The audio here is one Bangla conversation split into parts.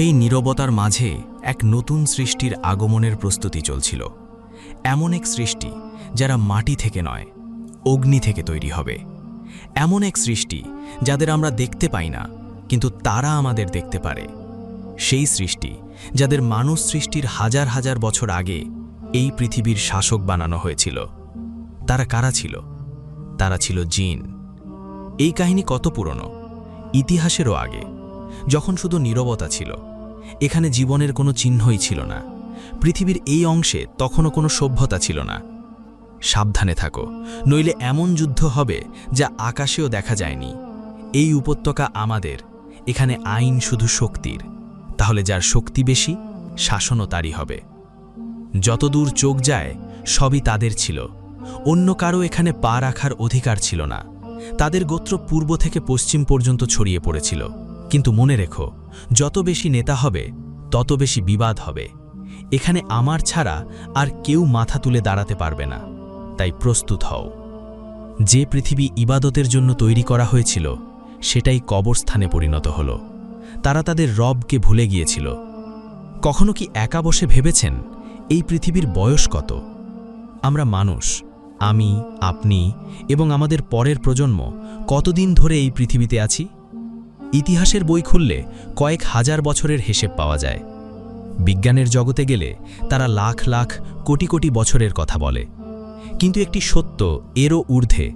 সেই নীরবতার মাঝে এক নতুন সৃষ্টির আগমনের প্রস্তুতি চলছিল। এমন এক সৃষ্টি যারা মাটি থেকে নয়, অগ্নি থেকে তৈরি হবে। এমন এক সৃষ্টি যাদের আমরা দেখতে পাই না, কিন্তু তারা আমাদের দেখতে পারে। সেই সৃষ্টি যাদের মানুষ সৃষ্টির হাজার হাজার বছর আগে এই পৃথিবীর শাসক বানানো হয়েছিল। তারা কারা ছিল? তারা ছিল জিন। এই কাহিনী কত পুরনো, ইতিহাসেরও আগে, যখন শুধু নীরবতা ছিল। এখানে জীবনের কোনো চিহ্নই ছিল না। পৃথিবীর এই অংশে তখনও কোনো সভ্যতা ছিল না। সাবধানে থাকো, নইলে এমন যুদ্ধ হবে যা আকাশেও দেখা যায়নি। এই উপত্যকা আমাদের, এখানে আইন শুধু শক্তির। তাহলে যার শক্তি বেশি, শাসনও তারই হবে। যতদূর চোখ যায় সবই তাদের ছিল। অন্য কারো এখানে পা রাখার অধিকার ছিল না। তাদের গোত্র পূর্ব থেকে পশ্চিম পর্যন্ত ছড়িয়ে পড়েছিল। কিন্তু মনে রেখো, যত বেশি নেতা হবে তত বেশি বিবাদ হবে। এখানে আমার ছাড়া আর কেউ মাথা তুলে দাঁড়াতে পারবে না। তাই প্রস্তুত হও। যে পৃথিবী ইবাদতের জন্য তৈরি করা হয়েছিল, সেটাই কবরস্থানে পরিণত হলো। তারা তাদের রবকে ভুলে গিয়েছিল। কখনো কি একা বসে ভেবেছেন এই পৃথিবীর বয়স কত? আমরা মানুষ, আমি, আপনি এবং আমাদের পরের প্রজন্ম কতদিন ধরে এই পৃথিবীতে আছি? ইতিহাসের বই খুললে কয়েক হাজার বছরের হিসেব পাওয়া যায়। বিজ্ঞানের জগতে গেলে তারা লাখ লাখ কোটি কোটি বছরের কথা বলে। কিন্তু একটি সত্য এরও ঊর্ধ্বে,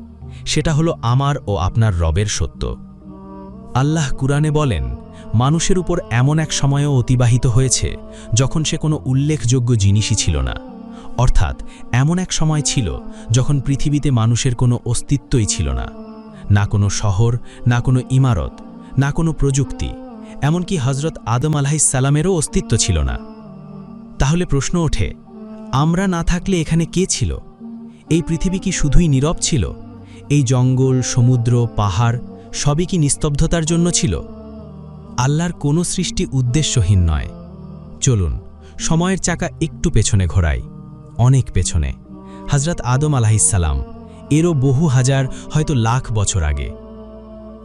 সেটা হলো আমার ও আপনার রবের সত্য। আল্লাহ কুরআনে বলেন, মানুষের উপর এমন এক সময়ও অতিবাহিত হয়েছে যখন সে কোনো উল্লেখযোগ্য জিনিসই ছিল না। অর্থাৎ এমন এক সময় ছিল যখন পৃথিবীতে মানুষের কোনো অস্তিত্বই ছিল না। না কোনো শহর, না কোনো ইমারত, না কোনো প্রযুক্তি, এমনকি হযরত আদম আলাইহিস সালামেরও অস্তিত্ব ছিল না। তাহলে প্রশ্ন ওঠে, আমরা না থাকলে এখানে কে ছিল? এই পৃথিবী কি শুধুই নীরব ছিল? এই জঙ্গল, সমুদ্র, পাহাড় সবই কি নিস্তব্ধতার জন্য ছিল? আল্লাহর কোনো সৃষ্টি উদ্দেশ্যহীন নয়। চলুন সময়ের চাকা একটু পেছনে ঘোরাই, অনেক পেছনে। হযরত আদম আলাইহিস সালাম, এরও বহু হাজার, হয়তো লাখ বছর আগে।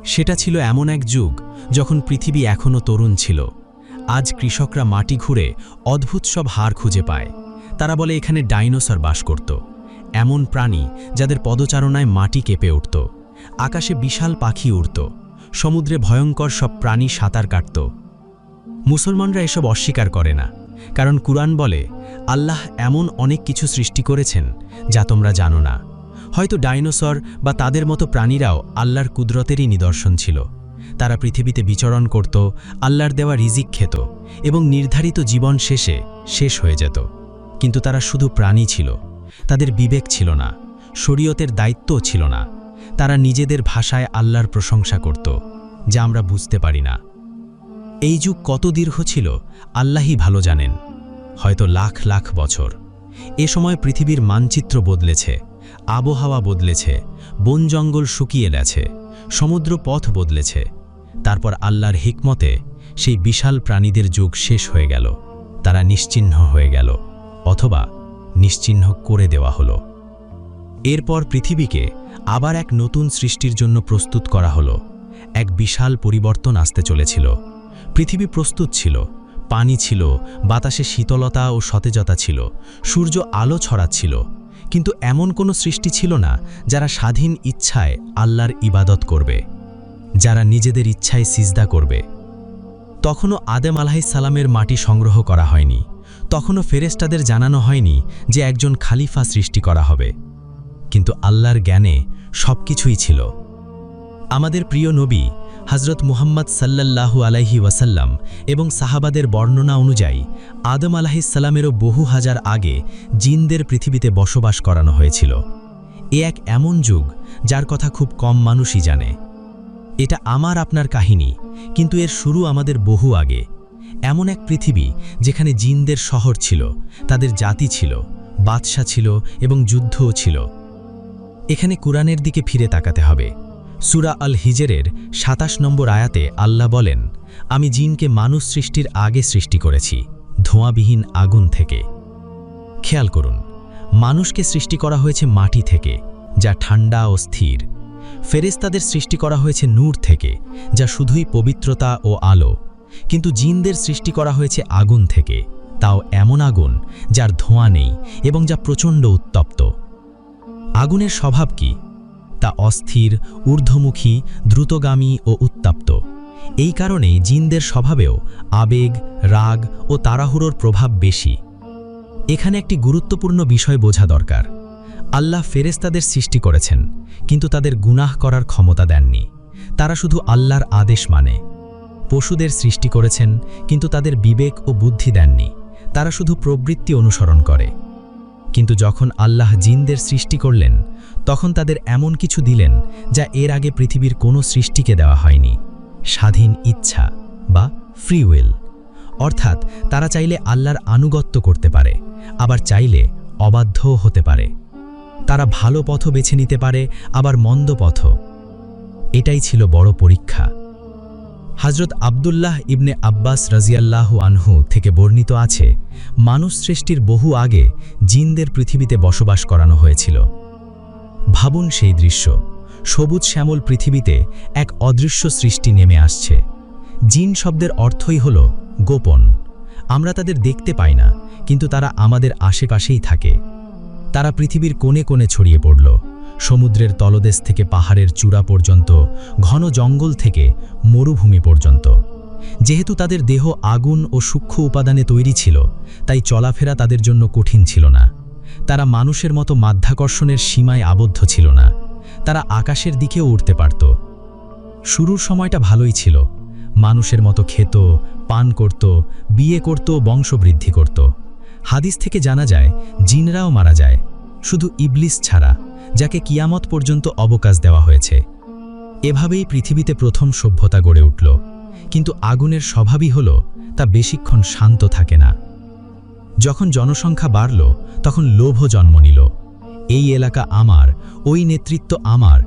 সেটা ছিল এমন এক যুগ যখন পৃথিবী এখনও তরুণ ছিল। আজ কৃষকরা মাটি ঘুরে অদ্ভুত সব হাড় খুঁজে পায়। তারা বলে এখানে ডাইনোসর বাস করত, এমন প্রাণী যাদের পদচারণায় মাটি কেঁপে উঠত। আকাশে বিশাল পাখি উড়ত, সমুদ্রে ভয়ঙ্কর সব প্রাণী সাঁতার কাটত। মুসলমানরা এসব অস্বীকার করে না, কারণ কুরআন বলে আল্লাহ এমন অনেক কিছু সৃষ্টি করেছেন যা তোমরা জানো না। হয়তো ডাইনোসর বা তাদের মতো প্রাণীরাও আল্লাহর কুদরতেরই নিদর্শন ছিল। তারা পৃথিবীতে বিচরণ করত, আল্লাহর দেওয়া রিজিক খেত এবং নির্ধারিত জীবন শেষ হয়ে যেত। কিন্তু তারা শুধু প্রাণী ছিল, তাদের বিবেক ছিল না, শরীয়তের দায়িত্বও ছিল না। তারা নিজেদের ভাষায় আল্লাহর প্রশংসা করত, যা আমরা বুঝতে পারি না। এই যুগ কত দীর্ঘ ছিল আল্লাহই ভালো জানেন, হয়তো লাখ লাখ বছর। এ সময় পৃথিবীর মানচিত্র বদলেছে, আবহাওয়া বদলেছে, বন জঙ্গল শুকিয়ে গেছে, সমুদ্র পথ বদলেছে। তারপর আল্লাহর হিকমতে সেই বিশাল প্রাণীদের যুগ শেষ হয়ে গেল। তারা নিশ্চিহ্ন হয়ে গেল, অথবা নিশ্চিহ্ন করে দেওয়া হলো। এরপর পৃথিবীকে আবার এক নতুন সৃষ্টির জন্য প্রস্তুত করা হলো। এক বিশাল পরিবর্তন আসতে চলেছিল। পৃথিবী প্রস্তুত ছিল, পানি ছিল, বাতাসে শীতলতা ও সতেজতা ছিল, সূর্য আলো ছড়াচ্ছিল। কিন্তু এমন কোনো সৃষ্টি ছিল না যারা স্বাধীন ইচ্ছায় আল্লাহর ইবাদত করবে, যারা নিজেদের ইচ্ছায় সিজদা করবে। তখনও আদম আলাইহিস সালামের মাটি সংগ্রহ করা হয়নি। তখনও ফেরেশতাদের জানানো হয়নি যে একজন খালিফা সৃষ্টি করা হবে। কিন্তু আল্লাহর জ্ঞানে সবকিছুই ছিল। আমাদের প্রিয় নবী হযরত মুহাম্মদ সাল্লাল্লাহু আলাইহি ওয়াসাল্লাম এবং সাহাবাদের বর্ণনা অনুযায়ী আদম আলাইহিস সালামেরও বহু হাজার আগে জিনদের পৃথিবীতে বসবাস করানো হয়েছিল। এ এক এমন যুগ যার কথা খুব কম মানুষই জানে। এটা আমার আপনার কাহিনী, কিন্তু এর শুরু আমাদের বহু আগে। এমন এক পৃথিবী যেখানে জিনদের শহর ছিল, তাদের জাতি ছিল, বাদশা ছিল এবং যুদ্ধও ছিল। এখানে কুরআনের দিকে ফিরে তাকাতে হবে। সূরা আল হিজরের ২৭ নম্বর আয়াতে আল্লাহ বলেন, আমি জিনকে মানুষ সৃষ্টির আগে সৃষ্টি করেছি, ধোঁয়াবিহীন আগুন থেকে। খেয়াল করুন, মানুষকে সৃষ্টি করা হয়েছে মাটি থেকে, যা ঠান্ডা ও স্থির। ফেরেশতাদের সৃষ্টি করা হয়েছে নূর থেকে, যা শুধুই পবিত্রতা ও আলো। কিন্তু জিনদের সৃষ্টি করা হয়েছে আগুন থেকে, তাও এমন আগুন যার ধোঁয়া নেই এবং যা প্রচণ্ড উত্তপ্ত। আগুনের স্বভাব কি? তা অস্থির, ঊর্ধ্বমুখী, দ্রুতগামী ও উত্তপ্ত। এই কারণেই জিনদের স্বভাবেও আবেগ, রাগ ও তাড়াহুড়োর প্রভাব বেশি। এখানে একটি গুরুত্বপূর্ণ বিষয় বোঝা দরকার। আল্লাহ ফেরেশতাদের সৃষ্টি করেছেন, কিন্তু তাদের গুনাহ করার ক্ষমতা দেননি। তারা শুধু আল্লাহর আদেশ মানে। পশুদের সৃষ্টি করেছেন, কিন্তু তাদের বিবেক ও বুদ্ধি দেননি। তারা শুধু প্রবৃত্তি অনুসরণ করে। কিন্তু যখন আল্লাহ জিনদের সৃষ্টি করলেন, তখন তাদের এমন কিছু দিলেন যা এর আগে পৃথিবীর কোনো সৃষ্টিকে দেওয়া হয়নি: স্বাধীন ইচ্ছা বা ফ্রি উইল। অর্থাৎ তারা চাইলে আল্লাহর আনুগত্য করতে পারে, আবার চাইলে অবাধ্যও হতে পারে। তারা ভালো পথ বেছে নিতে পারে, আবার মন্দ পথ। এটাই ছিল বড় পরীক্ষা। হযরত আব্দুল্লাহ ইবনে আব্বাস রাজিয়াল্লাহু আনহু থেকে বর্ণিত আছে, মানুষ সৃষ্টির বহু আগে জিনদের পৃথিবীতে বসবাস করানো হয়েছিল। ভাবুন সেই দৃশ্য। সবুজ শ্যামল পৃথিবীতে এক অদৃশ্য সৃষ্টি নেমে আসছে। জিন শব্দের অর্থই হল গোপন। আমরা তাদের দেখতে পাই না, কিন্তু তারা আমাদের আশেপাশেই থাকে। তারা পৃথিবীর কোণে কোণে ছড়িয়ে পড়ল, সমুদ্রের তলদেশ থেকে পাহাড়ের চূড়া পর্যন্ত, ঘন জঙ্গল থেকে মরুভূমি পর্যন্ত। যেহেতু তাদের দেহ আগুন ও সূক্ষ্ম উপাদানে তৈরি ছিল, তাই চলাফেরা তাদের জন্য কঠিন ছিল না। তারা মানুষের মতো মাধ্যাকর্ষণের সীমায় আবদ্ধ ছিল না। তারা আকাশের দিকেও উঠতে পারত। শুরুর সময়টা ভালোই ছিল। মানুষের মতো খেত, পান করত, বিয়ে করত, বংশবৃদ্ধি করত। হাদিস থেকে জানা যায় জিনরাও মারা যায়, শুধু ইবলিস ছাড়া, যাকে কিয়ামত পর্যন্ত অবকাশ দেওয়া হয়েছে। এভাবেই পৃথিবীতে প্রথম সভ্যতা গড়ে উঠল। কিন্তু আগুনের স্বভাবই হল তা বেশিক্ষণ শান্ত থাকে না। যখন জনসংখ্যা বাড়ল, তখন লোভও জন্ম নিল। এই এলাকা আমার, ওই নেতৃত্ব আমার,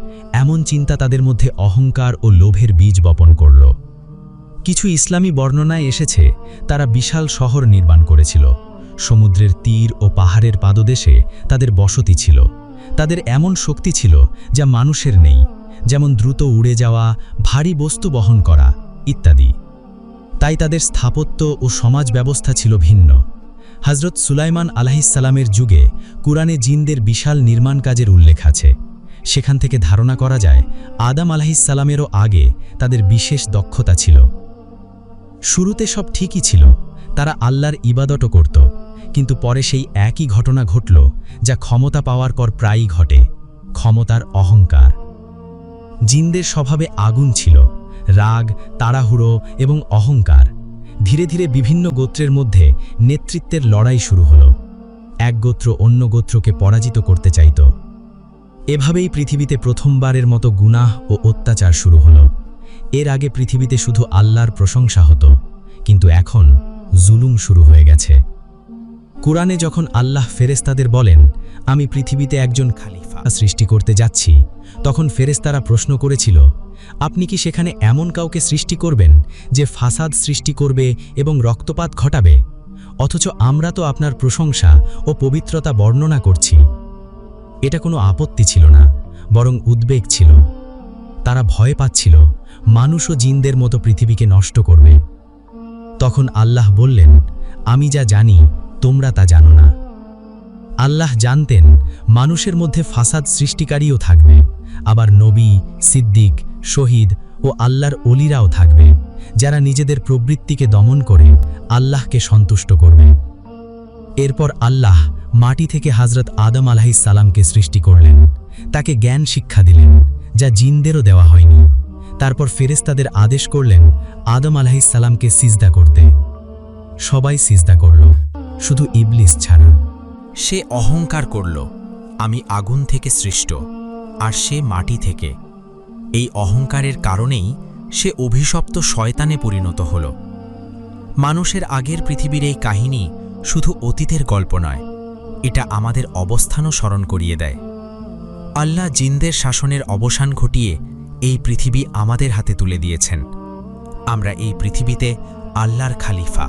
এমন চিন্তা তাদের মধ্যে অহংকার ও লোভের বীজ বপন করল। কিছু ইসলামী বর্ণনায় এসেছে তারা বিশাল শহর নির্মাণ করেছিল। সমুদ্রের তীর ও পাহাড়ের পাদদেশে তাদের বসতি ছিল। তাদের এমন শক্তি ছিল যা মানুষের নেই, যেমন দ্রুত উড়ে যাওয়া, ভারী বস্তু বহন করা ইত্যাদি। তাই তাদের স্থাপত্য ও সমাজ ব্যবস্থা ছিল ভিন্ন। হযরত সুলাইমান আলাইহিসসালামের যুগে কুরআনে জিনদের বিশাল নির্মাণ কাজের উল্লেখ আছে। সেখান থেকে ধারণা করা যায় আদম আলাইহিসসালামেরও আগে তাদের বিশেষ দক্ষতা ছিল। শুরুতে সব ঠিকই ছিল, তারা আল্লাহর ইবাদতও করত। কিন্তু পরে সেই একই ঘটনা ঘটল যা ক্ষমতা পাওয়ার পর প্রায়ই ঘটে: ক্ষমতার অহংকার। জিনদের স্বভাবে আগুন ছিল, রাগ, তাড়াহুড়ো এবং অহংকার। ধীরে ধীরে বিভিন্ন গোত্রের মধ্যে নেতৃত্বের লড়াই শুরু হলো। এক গোত্র অন্য গোত্রকে পরাজিত করতে চাইত। এভাবেই পৃথিবীতে প্রথমবারের মতো গুনাহ ও অত্যাচার শুরু হলো। এর আগে পৃথিবীতে শুধু আল্লাহর প্রশংসা হতো, কিন্তু এখন জুলুম শুরু হয়ে গেছে। কুরআনে যখন আল্লাহ ফেরেশতাদের বলেন, আমি পৃথিবীতে একজন খলিফা সৃষ্টি করতে যাচ্ছি, তখন ফেরেশতারা প্রশ্ন করেছিল, আপনি কি সেখানে এমন কাউকে সৃষ্টি করবেন যে ফাসাদ সৃষ্টি করবে এবং রক্তপাত ঘটাবে? অথচ আমরা তো আপনার প্রশংসা ও পবিত্রতা বর্ণনা করছি। এটা কোনো আপত্তি ছিল না, বরং উদ্বেগ ছিল। তারা ভয় পাচ্ছিল মানুষ ও জিনদের মতো পৃথিবীকে নষ্ট করবে। তখন আল্লাহ বললেন, আমি যা জানি তোমরা তা জানো না। আল্লাহ জানতেন মানুষের মধ্যে ফাসাদ সৃষ্টিকারীও থাকবে, আবার নবী, সিদ্দিক, শহীদ ও আল্লাহর ওলিরাও থাকবে, যারা নিজেদের প্রবৃত্তিকে দমন করে আল্লাহকে সন্তুষ্ট করবে। এরপর আল্লাহ মাটি থেকে হযরত আদম আলাইহিসসালামকে সৃষ্টি করলেন। তাকে জ্ঞান শিক্ষা দিলেন, যা জিনদেরও দেওয়া হয়নি। তারপর ফেরেশতাদের আদেশ করলেন আদম আলাইহিসসালামকে সিজদা করতে। সবাই সিজদা করল, শুধু ইবলিস ছাড়া। সে অহংকার করল, আমি আগুন থেকে সৃষ্ট, আর সে মাটি থেকে। এই অহংকারের কারণেই সে অভিশপ্ত শয়তানে পরিণত হল। মানুষের আগের পৃথিবীর এই কাহিনী শুধু অতীতের গল্প নয়, এটা আমাদের অবস্থানও স্মরণ করিয়ে দেয়। আল্লাহ জিনদের শাসনের অবসান ঘটিয়ে এই পৃথিবী আমাদের হাতে তুলে দিয়েছেন। আমরা এই পৃথিবীতে আল্লাহর খলিফা।